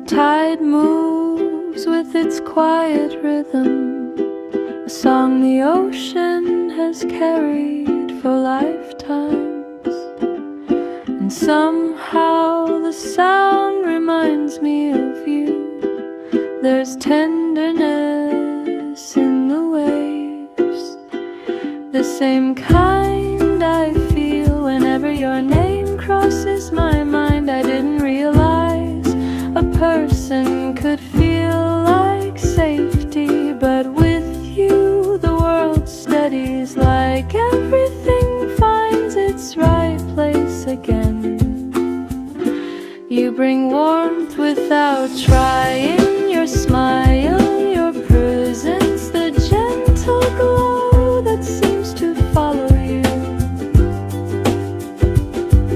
tide moves with its quiet rhythm, a song the ocean has carried for lifetimes. And somehow the sound reminds me of you. There's tenderness in the waves, the same kind I feel whenever your name crosses my mind. I didn't realize a person could feel like safety, but with you the world steadies, like everything finds its right place again. You bring warmth without trying, your smile, your presence, the gentle glow that seems to follow you.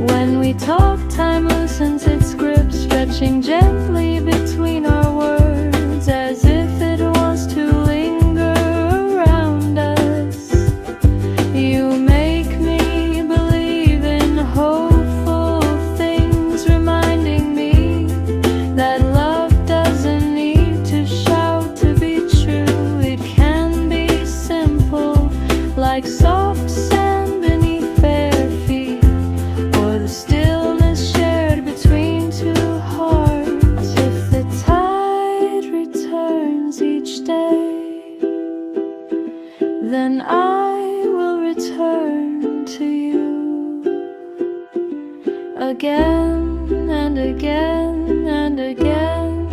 When we talk, time loosens its grip, stretching gently between our words, as if it wants to linger around us. You make me believe in hopeful things, reminding me that love doesn't need to shout to be true. It can be simple, like soft sand beneath bare feet, or the stillness shared between two hearts. If the tide returns each day, then I will return to you again and again and again,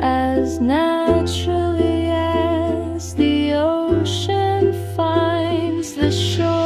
as naturally as the ocean finds the shore.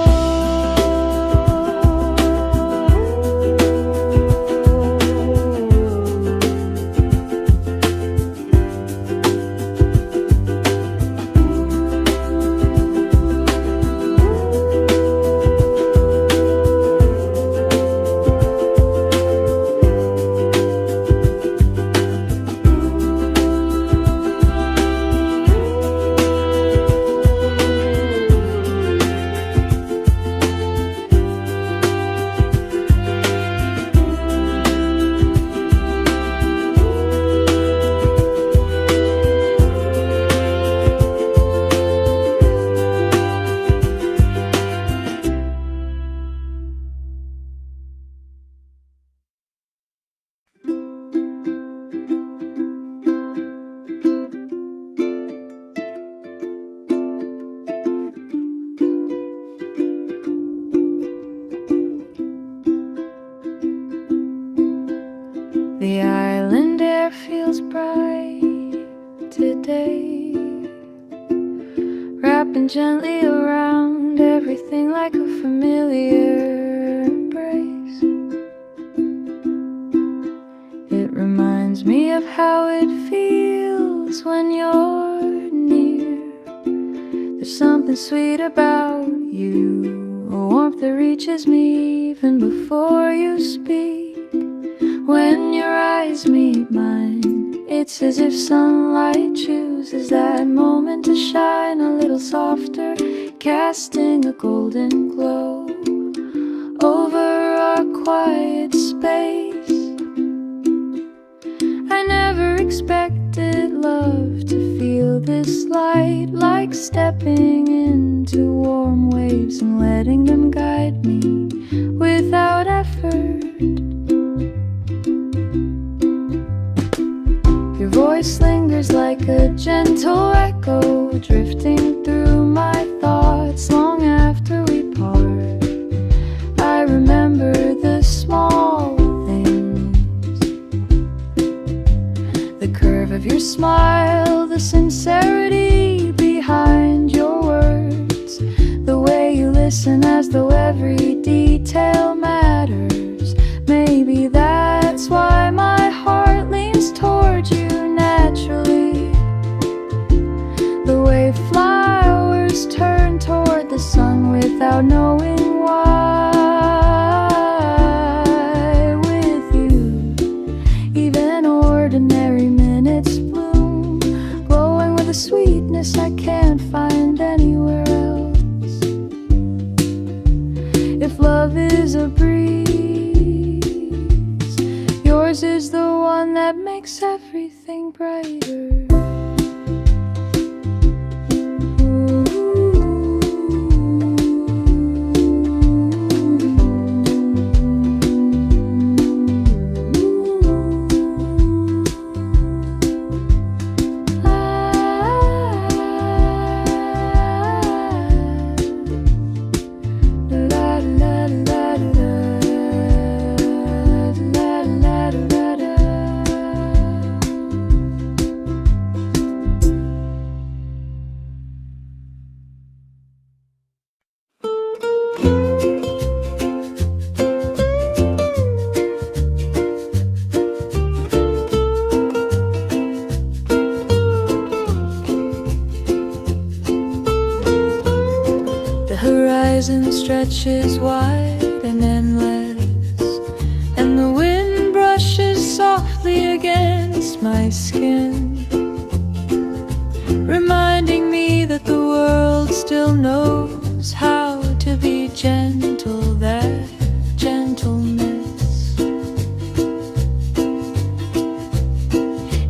The island air feels bright today, wrapping gently around everything like a familiar embrace. It reminds me of how it feels when you're near. There's something sweet about you, a warmth that reaches me even before you speak. When your eyes meet mine, it's as if sunlight chooses that moment to shine a little softer, casting a golden glow over our quiet space. I never expected love to feel this light, like stepping into warm waves and letting them guide me without effort. Your voice lingers like a gentle echo, drifting through my thoughts long after we part. I remember the small things, the curve of your smile, the sincerity behind your words, the way you listen as though every detail matters. Maybe that's why my heart leans toward you naturally. The way flowers turn toward the sun without knowing why. With you, even ordinary minutes bloom, glowing with a sweetness I can't find anywhere else. If love is a breeze, yours is the one that makes horizon stretches wide and endless, and the wind brushes softly against my skin, reminding me that the world still knows how to be gentle, that gentleness.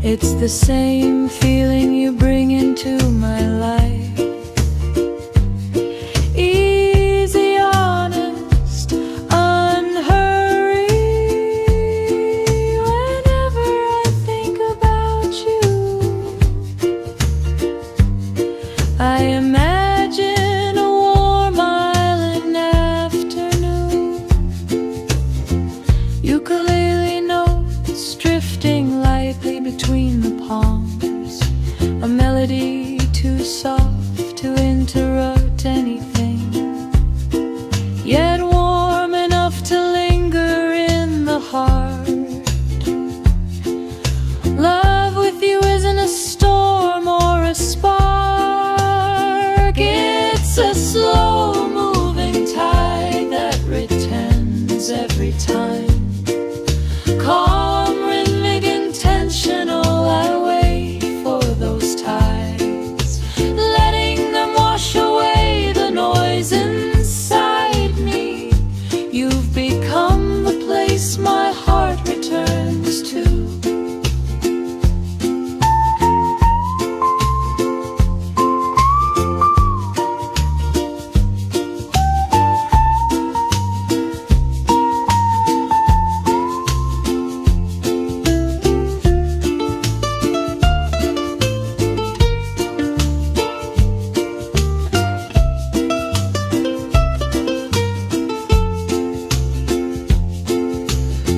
It's the same feeling you bring into my life. Easy, honest, unhurried. Whenever I think about you, I imagine a warm island afternoon, ukulele notes drifting lightly between the palms, a melody too soft to interrupt anything, yet warm enough to linger in the heart. Love with you isn't a storm or a spark, it's a slow-moving tide that returns every time. Calm, rhythmic, intentional, I wait for those tides, letting them wash away the noise inside me. You've become the place my heart returns to.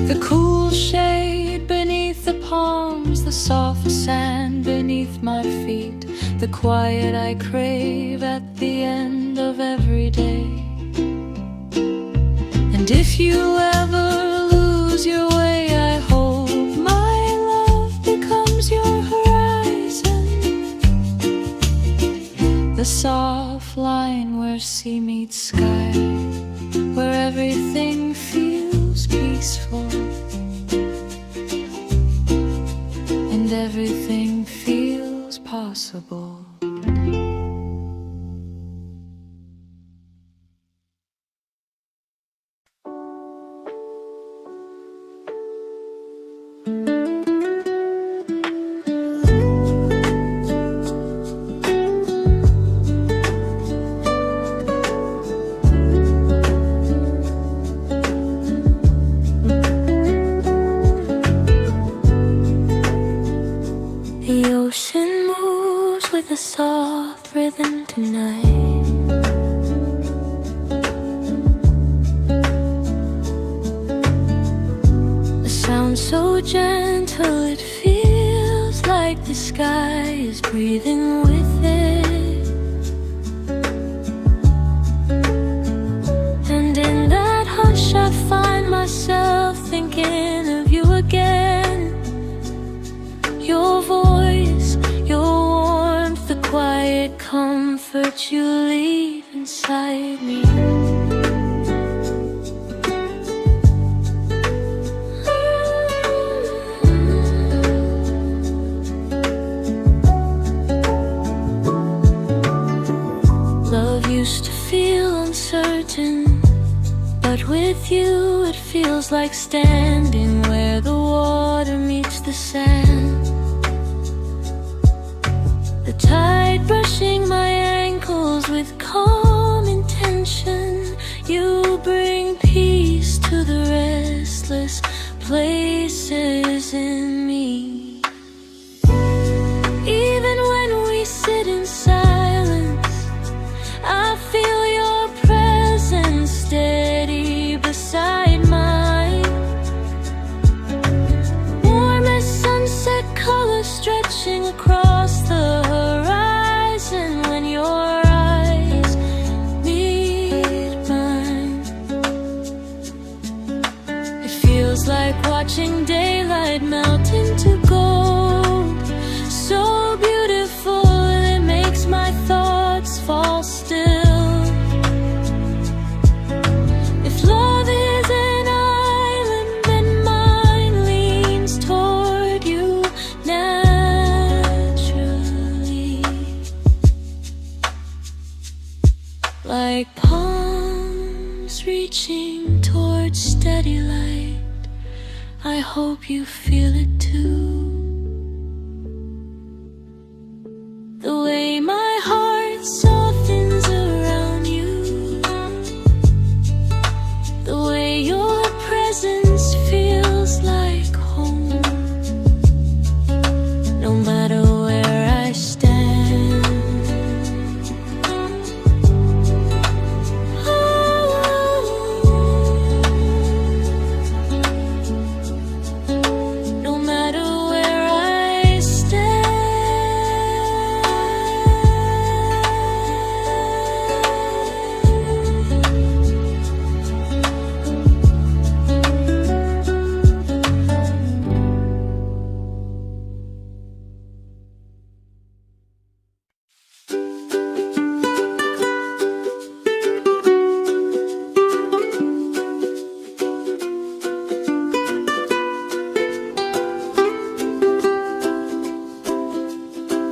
The cool shade beneath the palms, the soft sand beneath my feet, the quiet I crave at the end of every day. And if you ever lose your way, I hope my love becomes your horizon, the soft line where sea meets sky, where everything feels peaceful and everything feels possible. The ocean moves with a soft rhythm tonight. The sound so gentle it feels like the sky is breathing with it. And in that hush I find myself thinking of you again. Your voice, your warmth, the quiet comfort you leave inside me. Love used to feel uncertain, but with you it feels like standing where the water meets the sand. The tide brushing my ankles with calm intention. You bring peace to the restless places in me. Even when we sit in silence, I feel your presence steady beside mine. Warm as sunset colors stretching across the horizon when your eyes meet mine. It feels like watching daylight melting like palms reaching towards steady light. I hope you feel it too. The way my heart softens around you, the way your presence feels like home. No matter where I stand, no matter where I stand.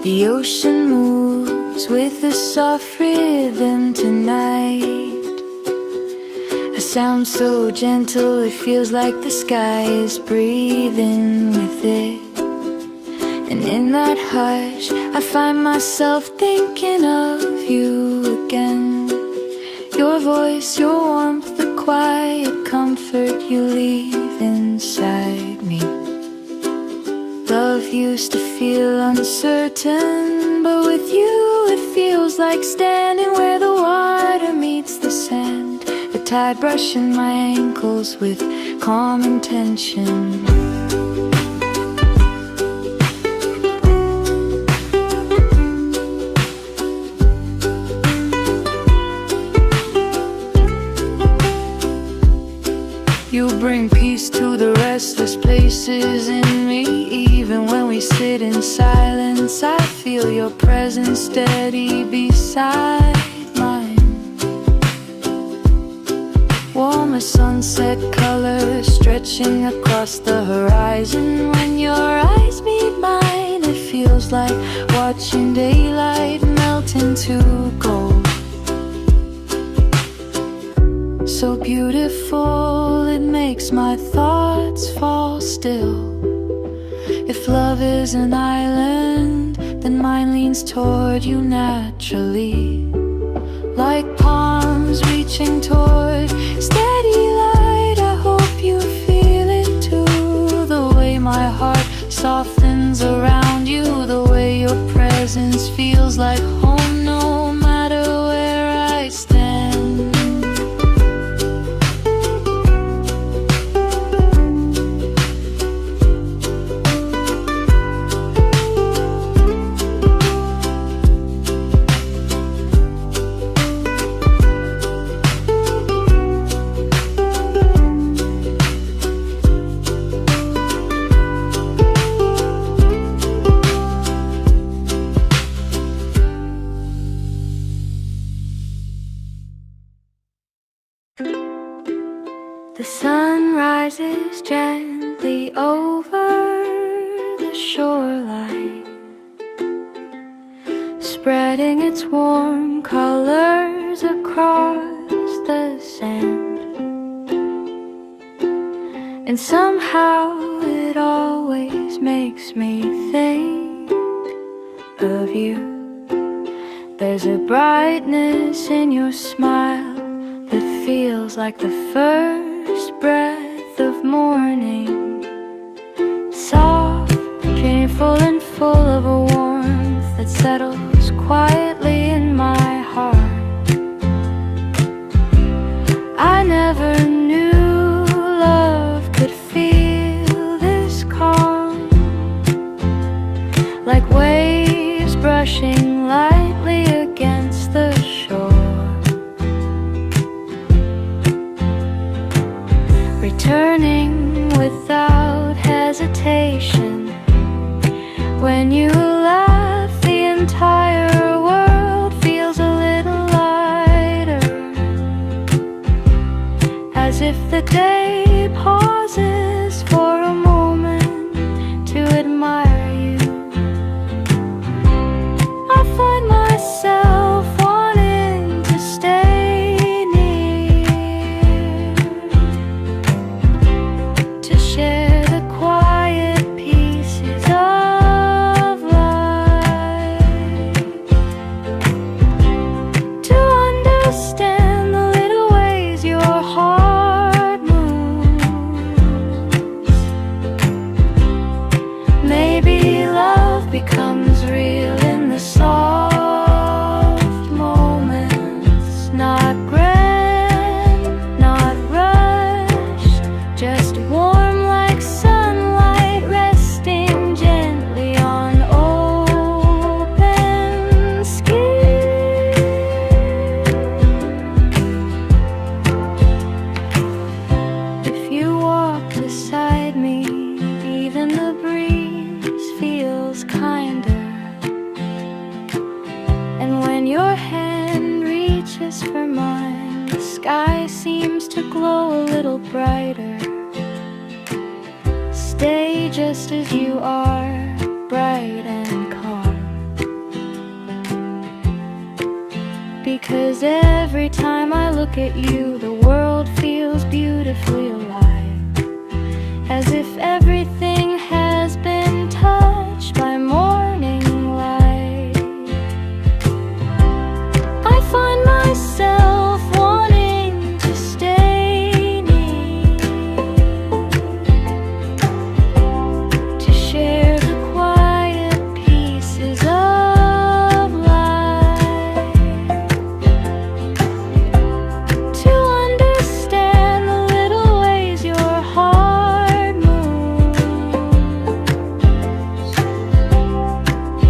The ocean moves with a soft rhythm tonight, a sound so gentle it feels like the sky is breathing with it. And in that hush I find myself thinking of you again. Your voice, your warmth, the quiet comfort you leave inside me. Love used to feel uncertain, but with you it feels like standing where the water meets the sand, the tide brushing my ankles with calm intention. You bring peace to the restless places in me. Even when we sit in silence, I feel your presence steady beside mine. Warm as sunset colors stretching across the horizon. When your eyes meet mine, it feels like watching daylight melt into gold. So beautiful, it makes my thoughts fall still. If love is an island, then mine leans toward you naturally, like palms reaching toward steady light. I hope you feel it too. The way my heart softens around you, the way your presence feels like home, no matter where I stand. The sun rises gently over the shoreline, spreading its warm colors across the sand. And somehow it always makes me think of you. There's a brightness in your smile that feels like the first breath of morning, soft, painful and full of a warmth that settles quietly in my heart. I never knew love could feel this calm, like waves brushing lightly against the shore. Returning without hesitation. When you laugh, the entire world feels a little lighter, as if the day pauses for a moment to admire you. I find myself wanting to stay yours for mine. The sky seems to glow a little brighter. Stay just as you are, bright and calm. Because every time I look at you, the world feels beautifully alive, as if everything has been touched by morning light. I find myself wanting to stay near, to share the quiet pieces of life, to understand the little ways your heart moves.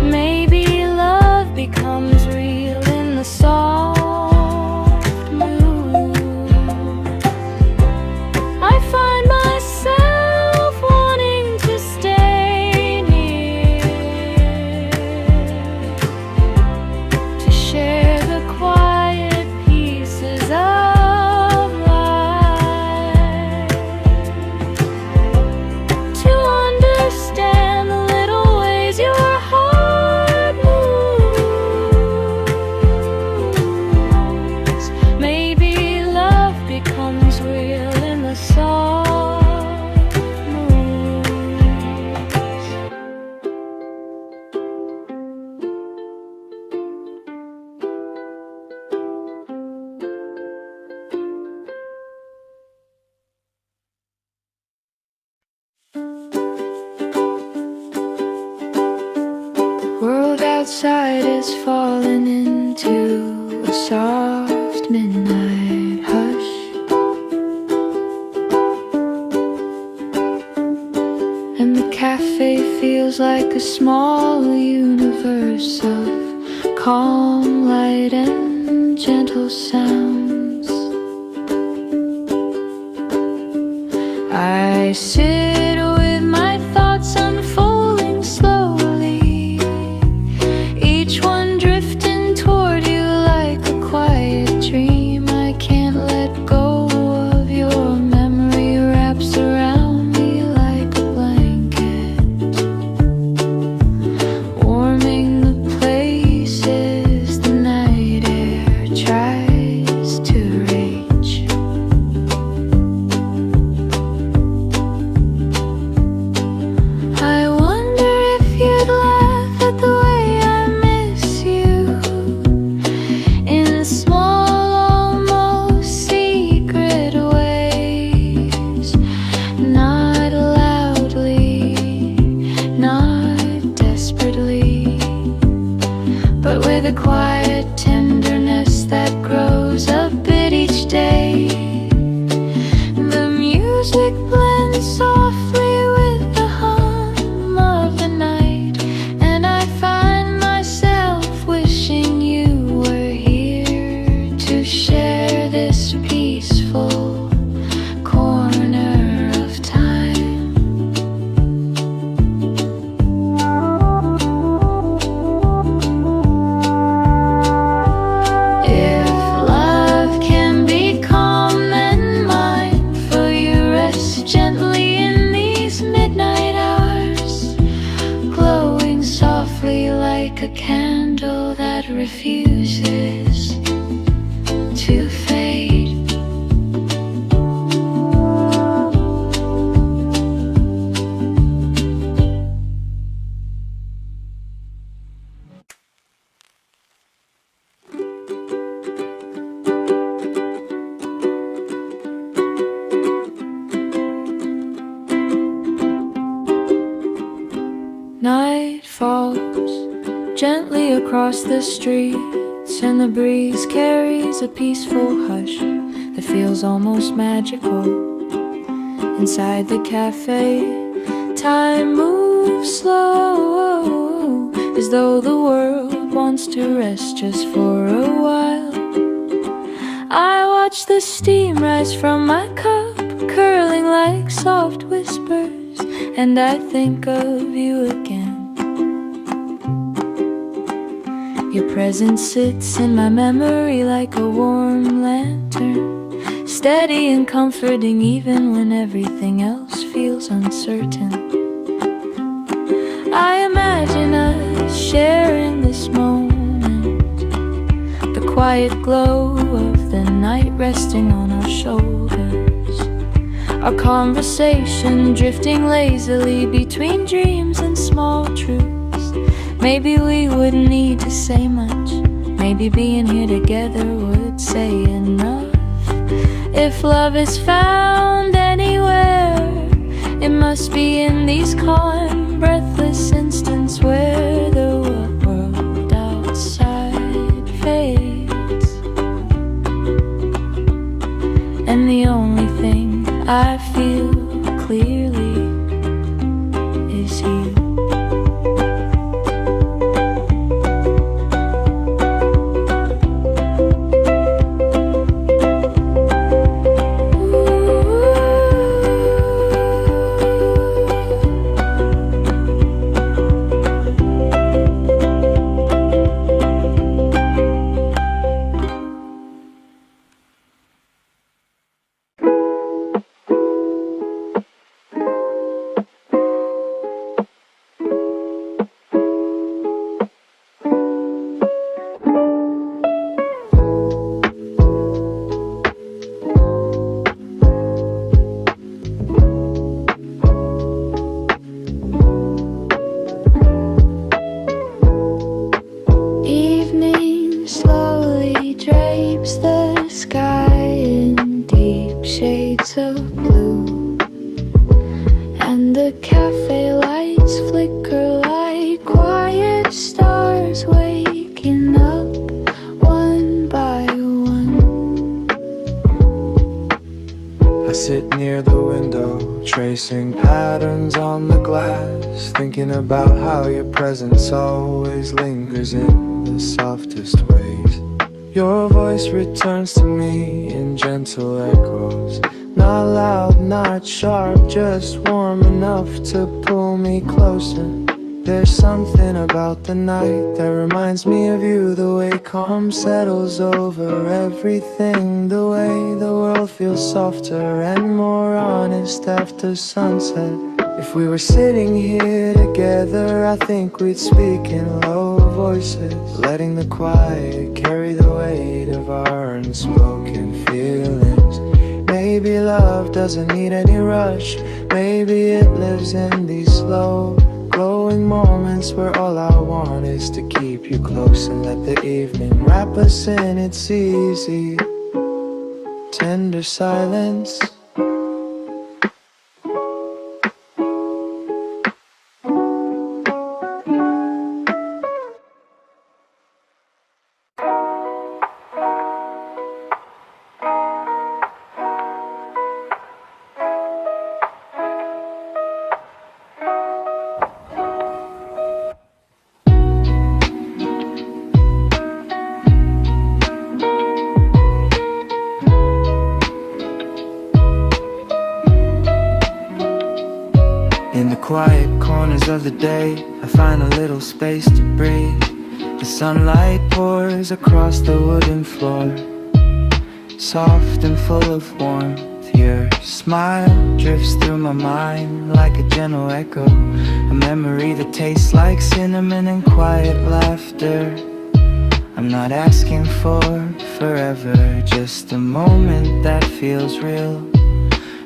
Maybe love becomes real in the soft moon. I find myself wanting to stay near, to share the quiet pieces of life, to understand the little ways your heart moves. Maybe love becomes real in the soft moons. World outside is falling into a soft midnight hush, and the cafe feels like a small universe of calm light and gentle sounds. I sit with my thoughts unfolding slowly, each one drifting toward you like a quiet dream. I can't let go of your memory, wraps around me like a blanket, warming the places the night air tries to reach. I wonder if you'd laugh at the way I miss you, in small, almost secret ways, not loudly, not desperately, but with a quiet tenderness that grows a bit each day. The music blends softly with the hum of the night, and I find myself wishing you were here to share this peaceful corner of time. If love can be calm and mindful, you rest gently in these midnight hours, glowing softly like a candle that refuses to fade. Night falls gently across the streets, and the breeze carries a peaceful hush that feels almost magical. Inside the cafe, time moves slow, as though the world wants to rest just for a while. I watch the steam rise from my cup, curling like soft whispers, and I think of you again. Your presence sits in my memory like a warm lantern, steady and comforting even when everything else feels uncertain. I imagine us sharing this moment, the quiet glow of the night resting on our shoulders, our conversation drifting lazily between dreams and small truths. Maybe we wouldn't need to say much, maybe being here together would say enough. If love is found anywhere, it must be in these calm, breathless instants where the world outside fades, and the only thing I feel clearly is you. Thinking about how your presence always lingers in the softest ways. Your voice returns to me in gentle echoes, not loud, not sharp, just warm enough to pull me closer. There's something about the night that reminds me of you, the way calm settles over everything, the way the world feels softer and more honest after sunset. If we were sitting here together, I think we'd speak in low voices, letting the quiet carry the weight of our unspoken feelings. Maybe love doesn't need any rush, maybe it lives in these slow, glowing moments where all I want is to keep you close and let the evening wrap us in its easy, tender silence. In the quiet corners of the day, I find a little space to breathe. The sunlight pours across the wooden floor, soft and full of warmth. Your smile drifts through my mind like a gentle echo, a memory that tastes like cinnamon and quiet laughter. I'm not asking for forever, just a moment that feels real,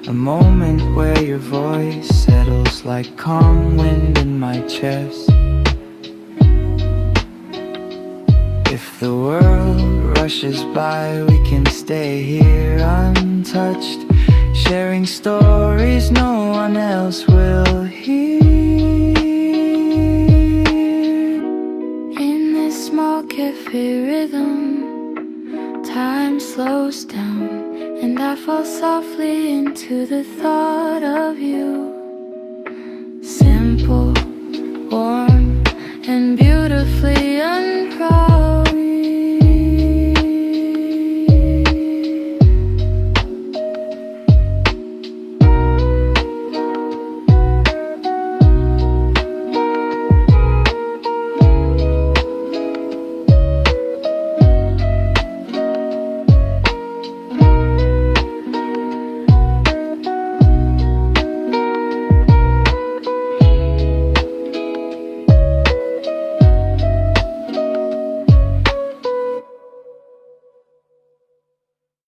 a moment where your voice settles like calm wind in my chest. If the world rushes by, we can stay here untouched, sharing stories no one else will hear. In this small cafe rhythm, time slows down, and I fall softly into the thought of you. Simple, warm, and beautifully